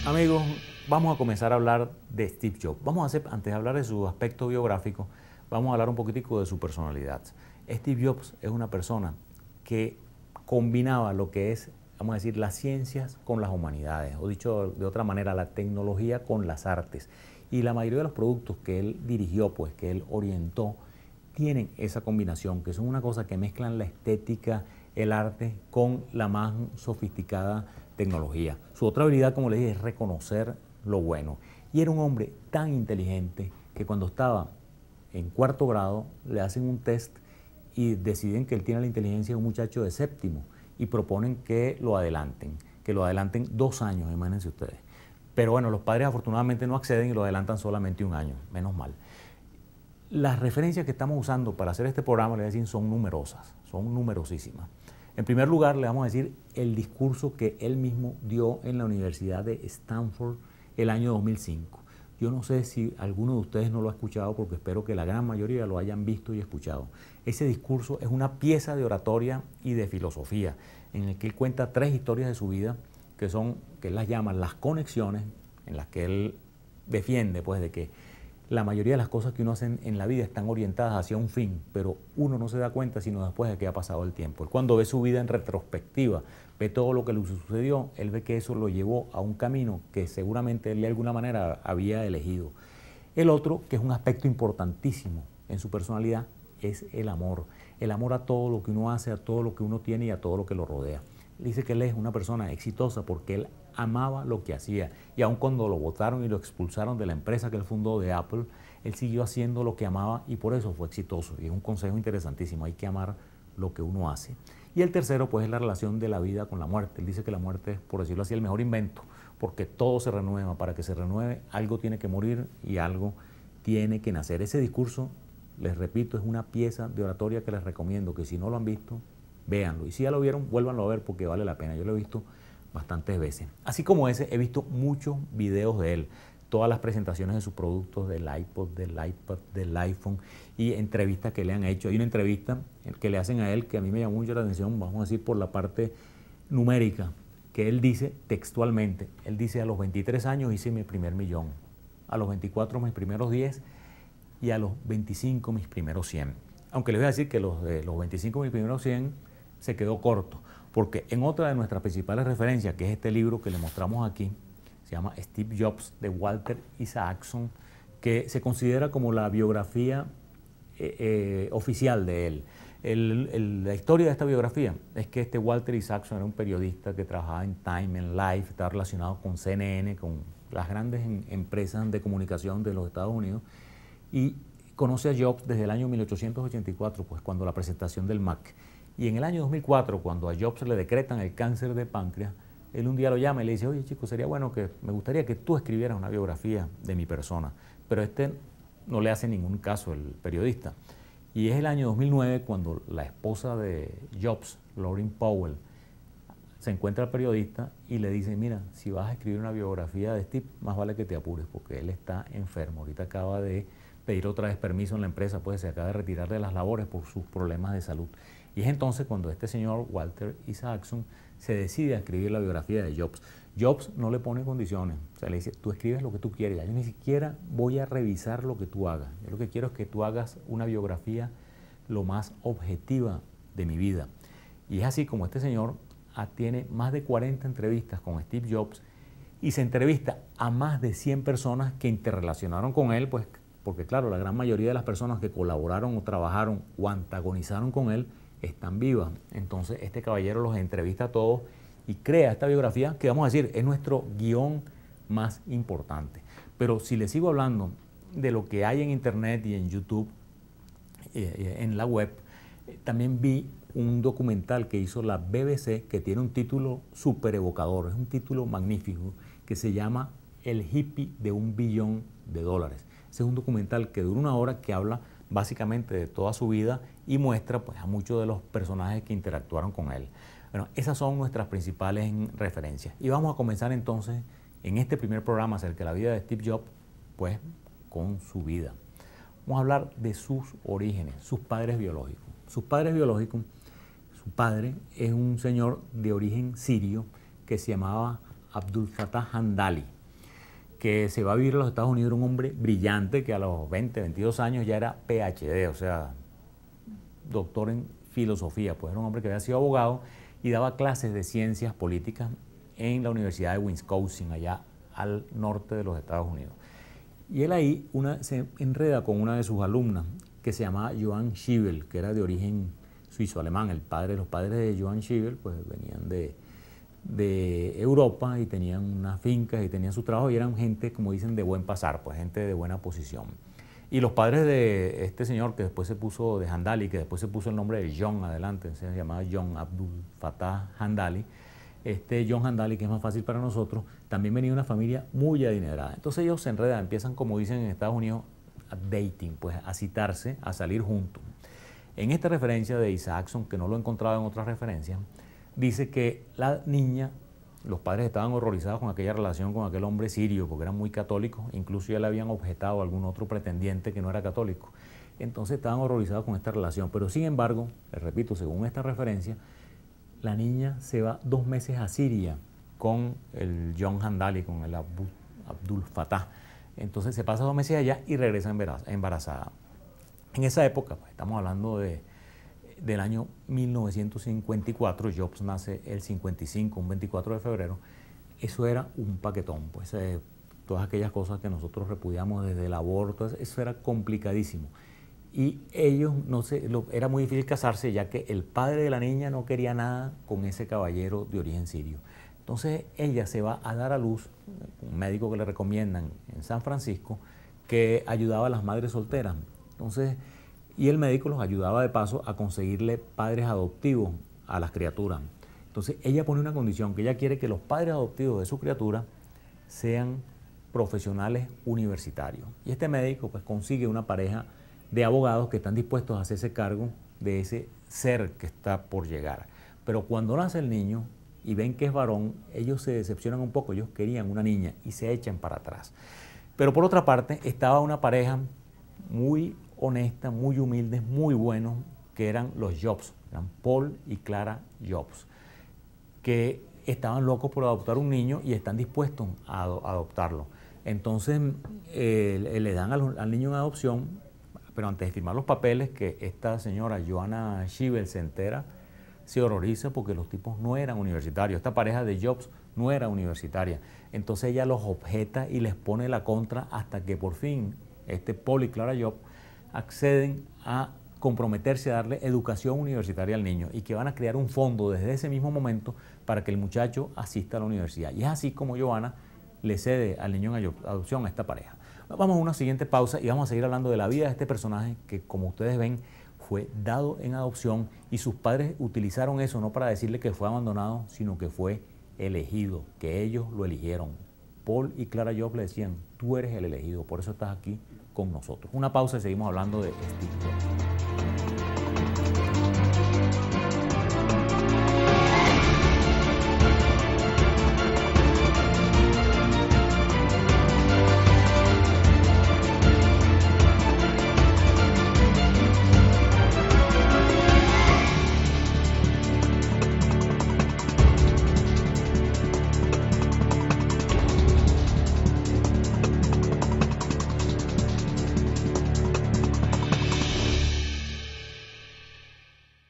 Amigos, vamos a comenzar a hablar de Steve Jobs. Antes de hablar de su aspecto biográfico, vamos a hablar un poquitico de su personalidad. Steve Jobs es una persona que combinaba lo que es, vamos a decir, las ciencias con las humanidades, o dicho de otra manera, la tecnología con las artes. Y la mayoría de los productos que él dirigió, pues que él orientó, tienen esa combinación, que son una cosa que mezclan la estética, el arte, con la más sofisticada tecnología. Su otra habilidad, como les dije, es reconocer lo bueno. Y era un hombre tan inteligente que cuando estaba en cuarto grado le hacen un test y deciden que él tiene la inteligencia de un muchacho de séptimo y proponen que lo adelanten 2 años, imagínense ustedes. Pero bueno, los padres afortunadamente no acceden y lo adelantan solamente 1 año, menos mal. Las referencias que estamos usando para hacer este programa, les voy a decir, son numerosas, son numerosísimas. En primer lugar, le vamos a decir el discurso que él mismo dio en la Universidad de Stanford el año 2005. Yo no sé si alguno de ustedes no lo ha escuchado, porque espero que la gran mayoría lo hayan visto y escuchado. Ese discurso es una pieza de oratoria y de filosofía, en el que él cuenta 3 historias de su vida, que él las llama las conexiones, en las que él defiende, pues, de que la mayoría de las cosas que uno hace en la vida están orientadas hacia un fin, pero uno no se da cuenta sino después de que ha pasado el tiempo. Él, cuando ve su vida en retrospectiva, ve todo lo que le sucedió, él ve que eso lo llevó a un camino que seguramente él de alguna manera había elegido. El otro, que es un aspecto importantísimo en su personalidad, es el amor. El amor a todo lo que uno hace, a todo lo que uno tiene y a todo lo que lo rodea. Dice que él es una persona exitosa porque él amaba lo que hacía, y aun cuando lo botaron y lo expulsaron de la empresa que él fundó, de Apple, él siguió haciendo lo que amaba y por eso fue exitoso. Y es un consejo interesantísimo: hay que amar lo que uno hace. Y el tercero, pues, es la relación de la vida con la muerte. Él dice que la muerte es, por decirlo así, el mejor invento, porque todo se renueva. Para que se renueve, algo tiene que morir y algo tiene que nacer. Ese discurso, les repito, es una pieza de oratoria que les recomiendo, que si no lo han visto, véanlo. Y si ya lo vieron, vuélvanlo a ver porque vale la pena. Yo lo he visto bastantes veces. Así como ese, he visto muchos videos de él, todas las presentaciones de sus productos, del iPod, del iPad, del iPhone, y entrevistas que le han hecho. Hay una entrevista que le hacen a él que a mí me llamó mucho la atención, vamos a decir, por la parte numérica, que él dice textualmente, él dice: a los 23 años hice mi primer millón, a los 24 mis primeros 10 y a los 25 mis primeros 100. Aunque les voy a decir que los 25 mis primeros 100 se quedó corto, porque en otra de nuestras principales referencias, que es este libro que le mostramos aquí, se llama Steve Jobs, de Walter Isaacson, que se considera como la biografía oficial de él. La historia de esta biografía es que este Walter Isaacson era un periodista que trabajaba en Time, en Life, estaba relacionado con CNN, con las grandes empresas de comunicación de los Estados Unidos, y conoce a Jobs desde el año 1884, pues, cuando la presentación del Mac. Y en el año 2004, cuando a Jobs le decretan el cáncer de páncreas, él un día lo llama y le dice: oye, chico, sería bueno me gustaría que tú escribieras una biografía de mi persona. Pero no le hace ningún caso, el periodista. Y es el año 2009 cuando la esposa de Jobs, Laurene Powell, se encuentra al periodista y le dice: mira, si vas a escribir una biografía de Steve, más vale que te apures porque él está enfermo. Ahorita acaba de pedir otra vez permiso en la empresa, pues se acaba de retirar de las labores por sus problemas de salud. Y es entonces cuando este señor Walter Isaacson se decide a escribir la biografía de Jobs. Jobs no le pone condiciones, o sea, le dice: tú escribes lo que tú quieres, yo ni siquiera voy a revisar lo que tú hagas, yo lo que quiero es que tú hagas una biografía lo más objetiva de mi vida. Y es así como este señor tiene más de 40 entrevistas con Steve Jobs y se entrevista a más de 100 personas que interrelacionaron con él, pues, porque claro, la gran mayoría de las personas que colaboraron o trabajaron o antagonizaron con él están vivas. Entonces este caballero los entrevista a todos y crea esta biografía que, vamos a decir, es nuestro guión más importante. Pero si les sigo hablando de lo que hay en internet y en YouTube, en la web, también vi un documental que hizo la BBC que tiene un título súper evocador, es un título magnífico, que se llama El hippie de $1 billón. Ese es un documental que dura 1 hora, que habla básicamente de toda su vida y muestra, pues, a muchos de los personajes que interactuaron con él. Bueno, esas son nuestras principales referencias. Y vamos a comenzar entonces en este primer programa acerca de la vida de Steve Jobs, pues, con su vida. Vamos a hablar de sus orígenes, sus padres biológicos. Sus padres biológicos, su padre es un señor de origen sirio que se llamaba Abdul Fattah Handali, que se va a vivir a los Estados Unidos. Era un hombre brillante que a los 20, 22 años ya era PhD, o sea, doctor en filosofía. Pues era un hombre que había sido abogado y daba clases de ciencias políticas en la Universidad de Wisconsin, allá al norte de los Estados Unidos. Y él ahí se enreda con una de sus alumnas, que se llamaba Johann Schiebel, que era de origen suizo-alemán. Los padres de Johann Schiebel pues venían de Europa y tenían unas fincas y tenían su trabajo y eran gente, como dicen, de buen pasar, pues gente de buena posición. Y los padres de este señor, que después se puso de Handali, que después se puso el nombre de John adelante, se llamaba John Abdul Fattah Handali. John Handali, que es más fácil para nosotros, también venía de una familia muy adinerada. Entonces ellos se enredan, empiezan, como dicen en Estados Unidos, a dating, pues a citarse, a salir juntos. En esta referencia de Isaacson, que no lo he encontrado en otras referencias, dice que la niña, los padres estaban horrorizados con aquella relación con aquel hombre sirio, porque eran muy católicos, incluso ya le habían objetado a algún otro pretendiente que no era católico. Entonces estaban horrorizados con esta relación, pero sin embargo, les repito, según esta referencia, la niña se va 2 meses a Siria con el John Handali, con el Abdul Fattah. Entonces se pasa 2 meses allá y regresa embarazada. En esa época, pues, estamos hablando del año 1954, Jobs nace el 55, un 24 de febrero, eso era un paquetón, pues todas aquellas cosas que nosotros repudiamos desde el aborto, eso era complicadísimo. Y ellos, era muy difícil casarse, ya que el padre de la niña no quería nada con ese caballero de origen sirio. Entonces ella se va a dar a luz, un médico que le recomiendan en San Francisco, que ayudaba a las madres solteras. Entonces, y el médico los ayudaba de paso a conseguirle padres adoptivos a las criaturas. Entonces ella pone una condición, que ella quiere que los padres adoptivos de su criatura sean profesionales universitarios. Y este médico pues consigue una pareja de abogados que están dispuestos a hacerse cargo de ese ser que está por llegar. Pero cuando nace el niño y ven que es varón, ellos se decepcionan un poco, ellos querían una niña y se echan para atrás. Pero por otra parte estaba una pareja muy honesta, muy humilde, muy buenos, que eran los Jobs, eran Paul y Clara Jobs, que estaban locos por adoptar un niño y están dispuestos a adoptarlo. Entonces le dan al niño en adopción, pero antes de firmar los papeles, que esta señora Johanna Schiebel se entera, se horroriza porque los tipos no eran universitarios. Esta pareja de Jobs no era universitaria. Entonces ella los objeta y les pone la contra hasta que por fin Paul y Clara Jobs acceden a comprometerse a darle educación universitaria al niño y que van a crear un fondo desde ese mismo momento para que el muchacho asista a la universidad. Y es así como Johanna le cede al niño en adopción a esta pareja. Vamos a una siguiente pausa y vamos a seguir hablando de la vida de este personaje que, como ustedes ven, fue dado en adopción y sus padres utilizaron eso no para decirle que fue abandonado, sino que fue elegido, que ellos lo eligieron. Paul y Clara Jobs le decían, tú eres el elegido, por eso estás aquí con nosotros. Una pausa y seguimos hablando de Steve Jobs.